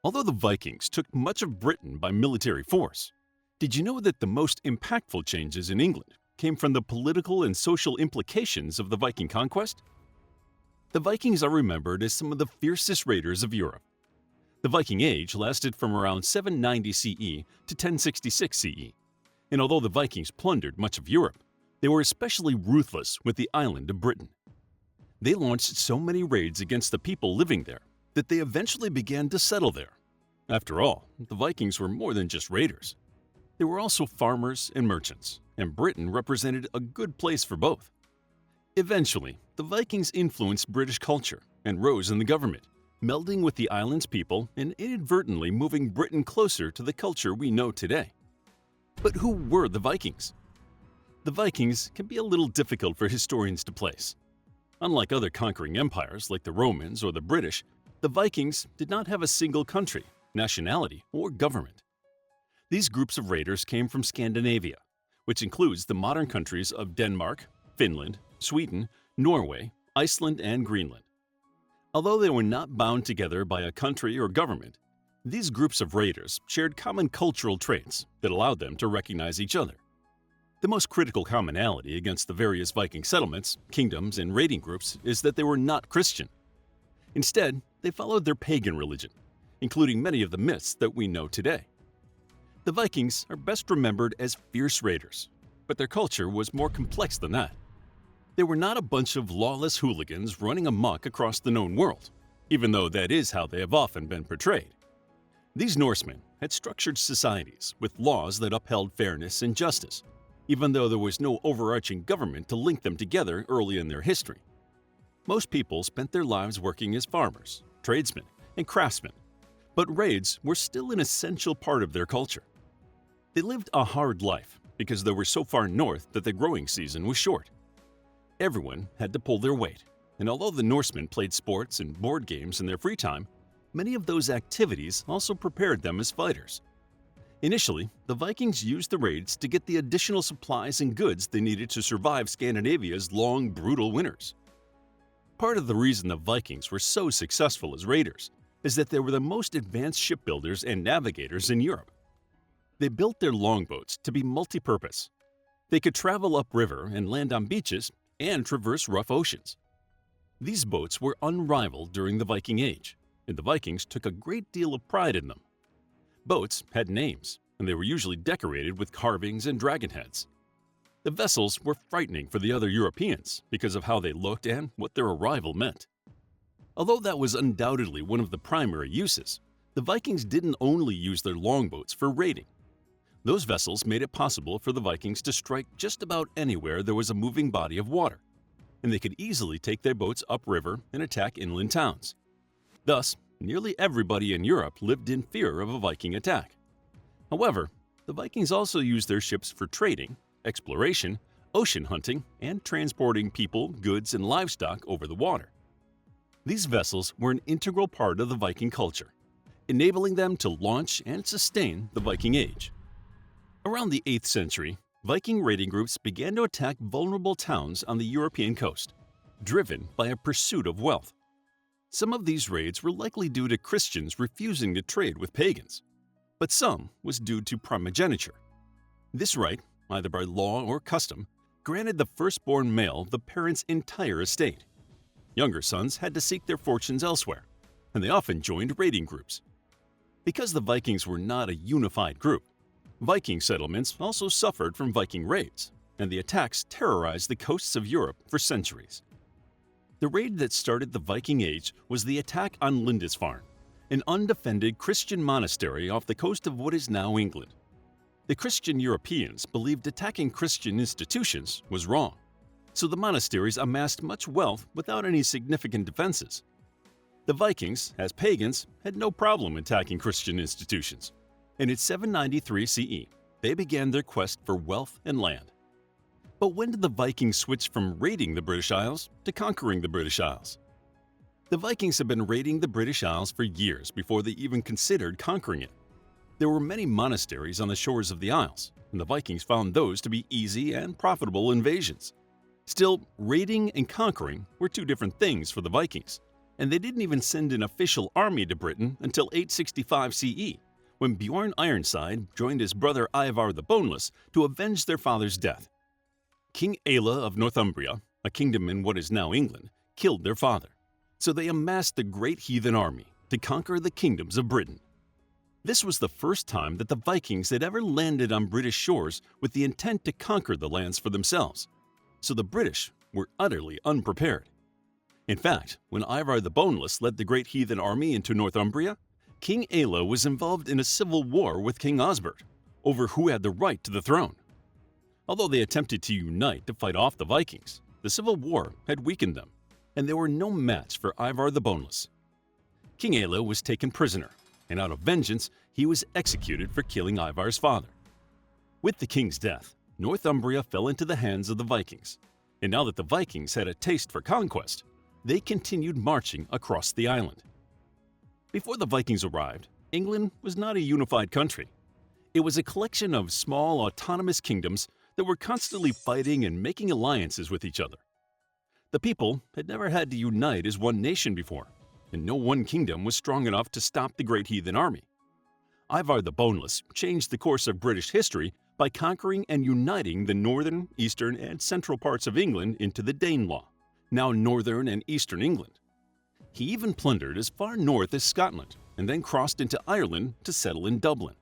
Although the Vikings took much of Britain by military force, did you know that the most impactful changes in England came from the political and social implications of the Viking conquest? The Vikings are remembered as some of the fiercest raiders of Europe. The Viking Age lasted from around 790 CE to 1066 CE, and although the Vikings plundered much of Europe, they were especially ruthless with the island of Britain. They launched so many raids against the people living there that they eventually began to settle there. After all, the Vikings were more than just raiders. They were also farmers and merchants, and Britain represented a good place for both. Eventually, the Vikings influenced British culture and rose in the government, melding with the island's people and inadvertently moving Britain closer to the culture we know today. But who were the Vikings? The Vikings can be a little difficult for historians to place. Unlike other conquering empires like the Romans or the British, the Vikings did not have a single country, nationality, or government. These groups of raiders came from Scandinavia, which includes the modern countries of Denmark, Finland, Sweden, Norway, Iceland, and Greenland. Although they were not bound together by a country or government, these groups of raiders shared common cultural traits that allowed them to recognize each other. The most critical commonality against the various Viking settlements, kingdoms, and raiding groups is that they were not Christian. Instead, they followed their pagan religion, including many of the myths that we know today. The Vikings are best remembered as fierce raiders, but their culture was more complex than that. They were not a bunch of lawless hooligans running amok across the known world, even though that is how they have often been portrayed. These Norsemen had structured societies with laws that upheld fairness and justice, even though there was no overarching government to link them together early in their history. Most people spent their lives working as farmers, tradesmen, and craftsmen, but raids were still an essential part of their culture. They lived a hard life because they were so far north that the growing season was short. Everyone had to pull their weight, and although the Norsemen played sports and board games in their free time, many of those activities also prepared them as fighters. Initially, the Vikings used the raids to get the additional supplies and goods they needed to survive Scandinavia's long, brutal winters. Part of the reason the Vikings were so successful as raiders is that they were the most advanced shipbuilders and navigators in Europe. They built their longboats to be multi-purpose. They could travel upriver and land on beaches and traverse rough oceans. These boats were unrivaled during the Viking Age, and the Vikings took a great deal of pride in them. Boats had names, and they were usually decorated with carvings and dragon heads. The vessels were frightening for the other Europeans because of how they looked and what their arrival meant. Although that was undoubtedly one of the primary uses, the Vikings didn't only use their longboats for raiding. Those vessels made it possible for the Vikings to strike just about anywhere there was a moving body of water, and they could easily take their boats upriver and attack inland towns. Thus, nearly everybody in Europe lived in fear of a Viking attack. However, the Vikings also used their ships for trading, exploration, ocean hunting, and transporting people, goods, and livestock over the water. These vessels were an integral part of the Viking culture, enabling them to launch and sustain the Viking Age. Around the 8th century, Viking raiding groups began to attack vulnerable towns on the European coast, driven by a pursuit of wealth. Some of these raids were likely due to Christians refusing to trade with pagans, but some was due to primogeniture. This right, either by law or custom, granted the firstborn male the parent's entire estate. Younger sons had to seek their fortunes elsewhere, and they often joined raiding groups. Because the Vikings were not a unified group, Viking settlements also suffered from Viking raids, and the attacks terrorized the coasts of Europe for centuries. The raid that started the Viking Age was the attack on Lindisfarne, an undefended Christian monastery off the coast of what is now England. The Christian Europeans believed attacking Christian institutions was wrong, so the monasteries amassed much wealth without any significant defenses. The Vikings, as pagans, had no problem attacking Christian institutions, and in 793 CE, they began their quest for wealth and land. But when did the Vikings switch from raiding the British Isles to conquering the British Isles? The Vikings had been raiding the British Isles for years before they even considered conquering it. There were many monasteries on the shores of the Isles, and the Vikings found those to be easy and profitable invasions. Still, raiding and conquering were two different things for the Vikings, And they didn't even send an official army to Britain until 865 CE, when Bjorn Ironside joined his brother Ivar the Boneless to avenge their father's death. King Aelle of Northumbria, a kingdom in what is now England, killed their father, so they amassed the great heathen army to conquer the kingdoms of Britain. This was the first time that the Vikings had ever landed on British shores with the intent to conquer the lands for themselves, so the British were utterly unprepared. In fact, when Ivar the Boneless led the great heathen army into Northumbria, King Aelle was involved in a civil war with King Osbert over who had the right to the throne. Although they attempted to unite to fight off the Vikings, the civil war had weakened them, and they were no match for Ivar the Boneless. King Aelle was taken prisoner, and out of vengeance, he was executed for killing Ivar's father. With the king's death, Northumbria fell into the hands of the Vikings, and now that the Vikings had a taste for conquest, they continued marching across the island. Before the Vikings arrived, England was not a unified country. It was a collection of small autonomous kingdoms that were constantly fighting and making alliances with each other. The people had never had to unite as one nation before, and no one kingdom was strong enough to stop the great heathen army. Ivar the Boneless changed the course of British history by conquering and uniting the northern, eastern, and central parts of England into the Danelaw, now northern and eastern England. He even plundered as far north as Scotland and then crossed into Ireland to settle in Dublin.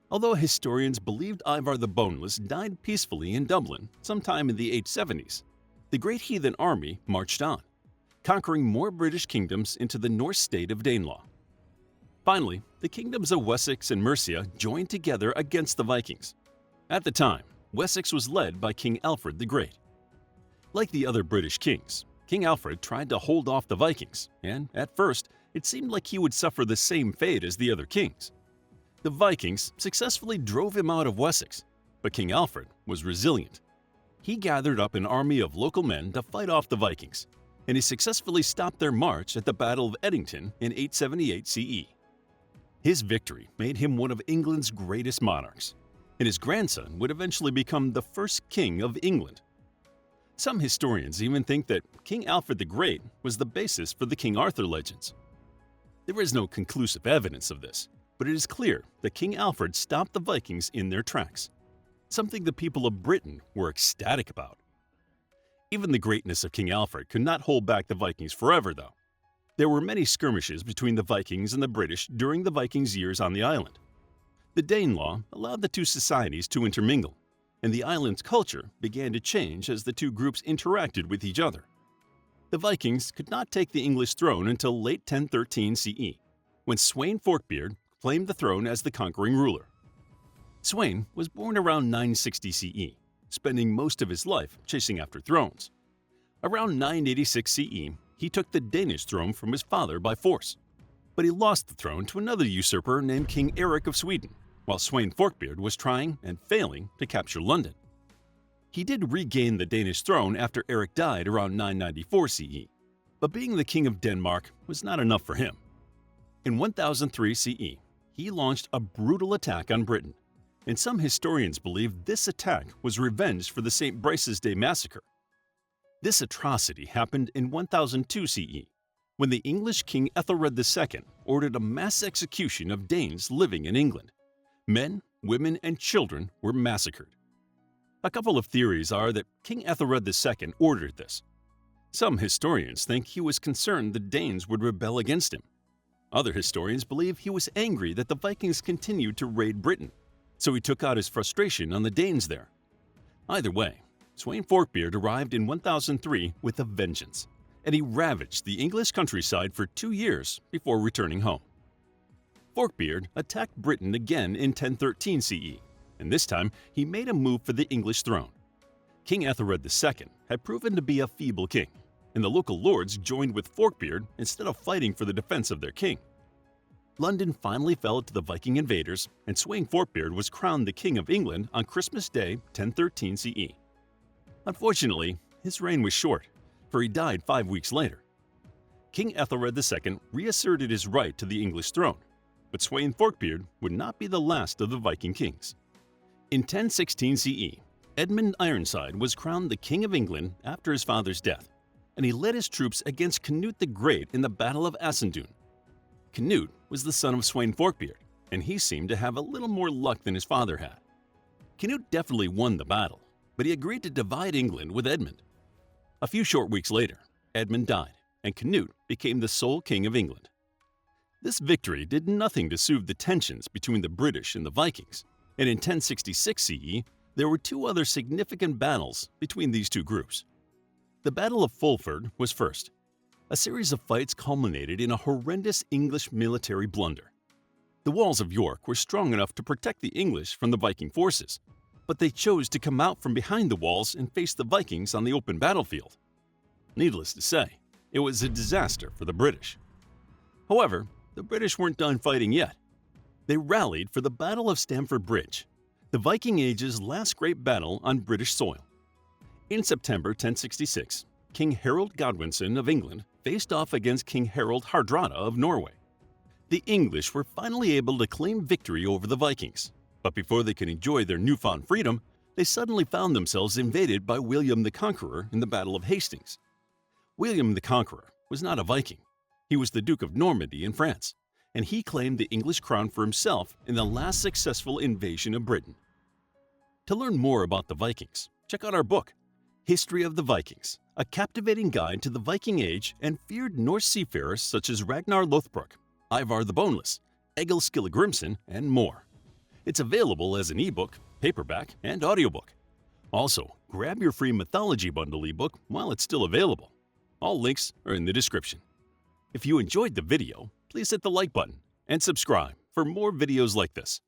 Although historians believed Ivar the Boneless died peacefully in Dublin sometime in the 870s, the great heathen army marched on, conquering more British kingdoms into the Norse state of Danelaw. Finally, the kingdoms of Wessex and Mercia joined together against the Vikings. At the time, Wessex was led by King Alfred the Great. Like the other British kings, King Alfred tried to hold off the Vikings, and at first, it seemed like he would suffer the same fate as the other kings. The Vikings successfully drove him out of Wessex, but King Alfred was resilient. He gathered up an army of local men to fight off the Vikings, and he successfully stopped their march at the Battle of Edington in 878 CE. His victory made him one of England's greatest monarchs, and his grandson would eventually become the first king of England. Some historians even think that King Alfred the Great was the basis for the King Arthur legends. There is no conclusive evidence of this, but it is clear that King Alfred stopped the Vikings in their tracks, something the people of Britain were ecstatic about. Even the greatness of King Alfred could not hold back the Vikings forever, though. There were many skirmishes between the Vikings and the British during the Vikings' years on the island. The Danelaw allowed the two societies to intermingle, and the island's culture began to change as the two groups interacted with each other. The Vikings could not take the English throne until late 1013 CE, when Sweyn Forkbeard claimed the throne as the conquering ruler. Sweyn was born around 960 CE, spending most of his life chasing after thrones. Around 986 CE, he took the Danish throne from his father by force, but he lost the throne to another usurper named King Eric of Sweden, while Sweyn Forkbeard was trying and failing to capture London. He did regain the Danish throne after Eric died around 994 CE, but being the king of Denmark was not enough for him. In 1003 CE, he launched a brutal attack on Britain, and some historians believe this attack was revenge for the St. Brice's Day massacre. This atrocity happened in 1002 CE, when the English King Ethelred II ordered a mass execution of Danes living in England. Men, women, and children were massacred. A couple of theories are that King Ethelred II ordered this. Some historians think he was concerned the Danes would rebel against him. Other historians believe he was angry that the Vikings continued to raid Britain, so he took out his frustration on the Danes there. Either way, Sweyn Forkbeard arrived in 1003 with a vengeance, and he ravaged the English countryside for 2 years before returning home. Forkbeard attacked Britain again in 1013 CE, and this time he made a move for the English throne. King Ethelred II had proven to be a feeble king, and the local lords joined with Forkbeard instead of fighting for the defense of their king. London finally fell to the Viking invaders, and Sweyn Forkbeard was crowned the King of England on Christmas Day 1013 CE. Unfortunately, his reign was short, for he died 5 weeks later. King Ethelred II reasserted his right to the English throne, but Sweyn Forkbeard would not be the last of the Viking kings. In 1016 CE, Edmund Ironside was crowned the King of England after his father's death, and he led his troops against Canute the Great in the Battle of Ascendun. Canute was the son of Sweyn Forkbeard, and he seemed to have a little more luck than his father had. Canute definitely won the battle, but he agreed to divide England with Edmund. A few short weeks later, Edmund died, and Canute became the sole king of England. This victory did nothing to soothe the tensions between the British and the Vikings, and in 1066 CE, there were two other significant battles between these two groups. The Battle of Fulford was first. A series of fights culminated in a horrendous English military blunder. The walls of York were strong enough to protect the English from the Viking forces, but they chose to come out from behind the walls and face the Vikings on the open battlefield. Needless to say, it was a disaster for the British. However, the British weren't done fighting yet. They rallied for the Battle of Stamford Bridge, the Viking Age's last great battle on British soil. In September 1066, King Harold Godwinson of England faced off against King Harald Hardrada of Norway. The English were finally able to claim victory over the Vikings, but before they could enjoy their newfound freedom, they suddenly found themselves invaded by William the Conqueror in the Battle of Hastings. William the Conqueror was not a Viking. He was the Duke of Normandy in France, and he claimed the English crown for himself in the last successful invasion of Britain. To learn more about the Vikings, check out our book, History of the Vikings, a captivating guide to the Viking Age and feared Norse seafarers such as Ragnar Lothbrok, Ivar the Boneless, Egil Skilligrimson, and more. It's available as an ebook, paperback, and audiobook. Also, grab your free mythology bundle ebook while it's still available. All links are in the description. If you enjoyed the video, please hit the like button and subscribe for more videos like this.